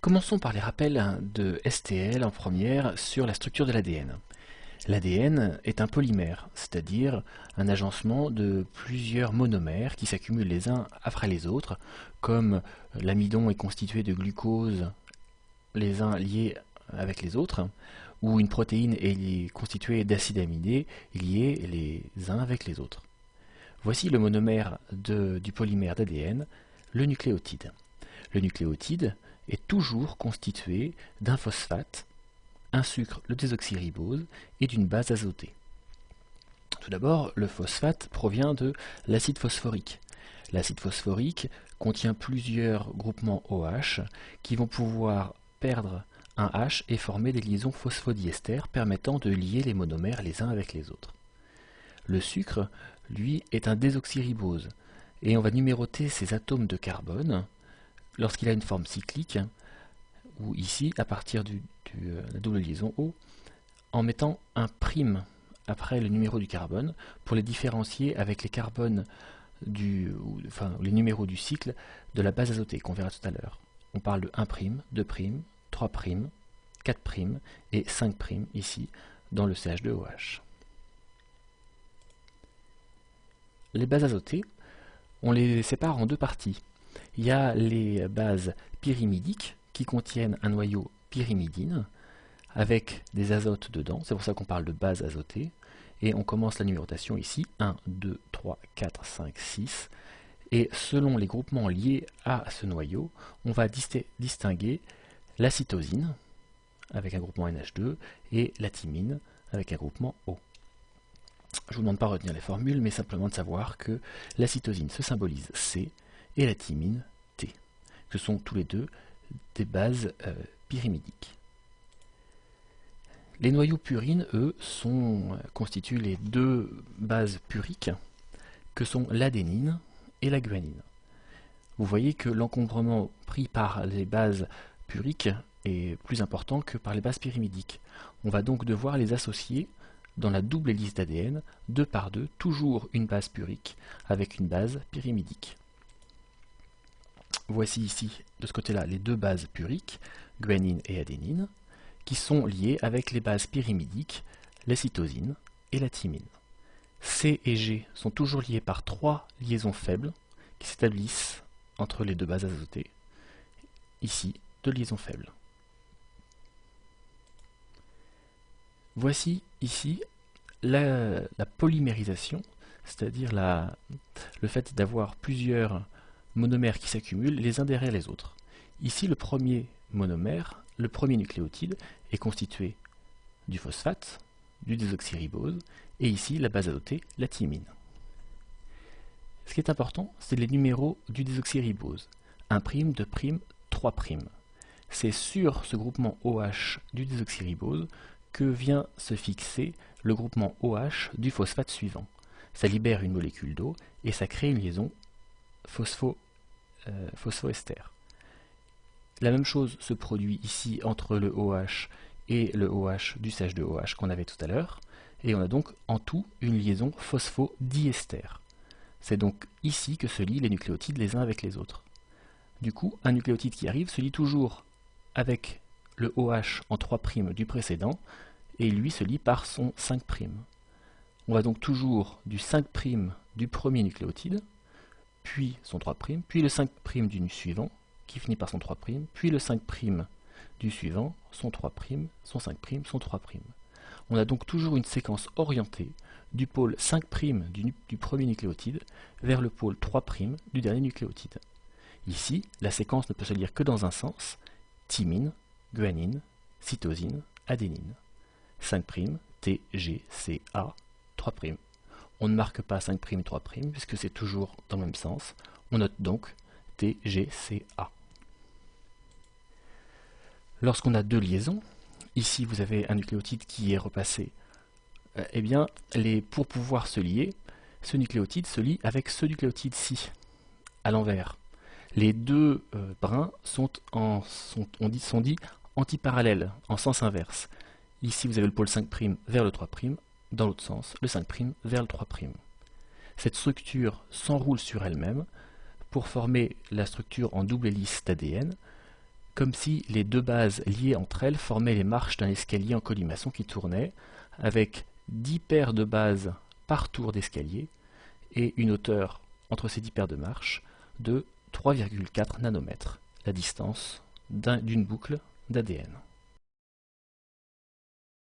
Commençons par les rappels de STL en première sur la structure de l'ADN. L'ADN est un polymère, c'est-à-dire un agencement de plusieurs monomères qui s'accumulent les uns après les autres, comme l'amidon est constitué de glucose, les uns liés avec les autres, ou une protéine est constituée d'acides aminés liés les uns avec les autres. Voici le monomère du polymère d'ADN, le nucléotide. Le nucléotide est toujours constitué d'un phosphate, un sucre, le désoxyribose, et d'une base azotée. Tout d'abord, le phosphate provient de l'acide phosphorique. L'acide phosphorique contient plusieurs groupements OH qui vont pouvoir perdre un H et former des liaisons phosphodiester permettant de lier les monomères les uns avec les autres. Le sucre, lui, est un désoxyribose, et on va numéroter ces atomes de carbone lorsqu'il a une forme cyclique, ou ici, à partir de la double liaison O, en mettant un prime après le numéro du carbone pour les différencier avec les carbones les numéros du cycle de la base azotée qu'on verra tout à l'heure. On parle de 1', 2', 3', 4' et 5' ici dans le CH2OH. Les bases azotées, on les sépare en deux parties. Il y a les bases pyrimidiques qui contiennent un noyau pyrimidine avec des azotes dedans, c'est pour ça qu'on parle de base azotée, et on commence la numérotation ici, 1, 2, 3, 4, 5, 6, et selon les groupements liés à ce noyau, on va distinguer la cytosine, avec un groupement NH2, et la thymine, avec un groupement O. Je ne vous demande pas de retenir les formules, mais simplement de savoir que la cytosine se symbolise C, et la thymine T. Ce sont tous les deux des bases pyrimidiques. Les noyaux purines, eux, constituent les deux bases puriques que sont l'adénine et la guanine. Vous voyez que l'encombrement pris par les bases puriques est plus important que par les bases pyrimidiques. On va donc devoir les associer dans la double hélice d'ADN, deux par deux, toujours une base purique avec une base pyrimidique. Voici ici, de ce côté-là, les deux bases puriques, guanine et adénine, qui sont liées avec les bases pyrimidiques, la cytosine et la thymine. C et G sont toujours liés par trois liaisons faibles qui s'établissent entre les deux bases azotées. Ici, deux liaisons faibles. Voici ici la polymérisation, c'est-à-dire le fait d'avoir plusieurs monomères qui s'accumulent les uns derrière les autres. Ici, le premier monomère, le premier nucléotide, est constitué du phosphate, du désoxyribose, et ici, la base azotée, la thymine. Ce qui est important, c'est les numéros du désoxyribose. 1', 2', 3'. C'est sur ce groupement OH du désoxyribose que vient se fixer le groupement OH du phosphate suivant. Ça libère une molécule d'eau et ça crée une liaison phosphoester. La même chose se produit ici entre le OH et le OH du CH2OH qu'on avait tout à l'heure, et on a donc en tout une liaison phosphodiester. C'est donc ici que se lient les nucléotides les uns avec les autres. Du coup, un nucléotide qui arrive se lie toujours avec le OH en 3' du précédent, et lui se lie par son 5'. On va donc toujours du 5' du premier nucléotide, puis son 3', puis le 5' du suivant, qui finit par son 3', puis le 5' du suivant, son 3', son 5', son 3'. On a donc toujours une séquence orientée du pôle 5' du premier nucléotide vers le pôle 3' du dernier nucléotide. Ici, la séquence ne peut se lire que dans un sens, thymine, guanine, cytosine, adénine. 5', T, G, C, A, 3'. On ne marque pas 5', 3', puisque c'est toujours dans le même sens. On note donc T, G, C, A. Lorsqu'on a deux liaisons, ici vous avez un nucléotide qui est repassé, eh bien, pour pouvoir se lier, ce nucléotide se lie avec ce nucléotide-ci, à l'envers. Les deux brins sont dits antiparallèles, en sens inverse. Ici, vous avez le pôle 5' vers le 3', dans l'autre sens, le 5' vers le 3'. Cette structure s'enroule sur elle-même pour former la structure en double hélice d'ADN comme si les deux bases liées entre elles formaient les marches d'un escalier en colimaçon qui tournait, avec 10 paires de bases par tour d'escalier, et une hauteur entre ces 10 paires de marches de 3,4 nanomètres, la distance d'une boucle d'ADN.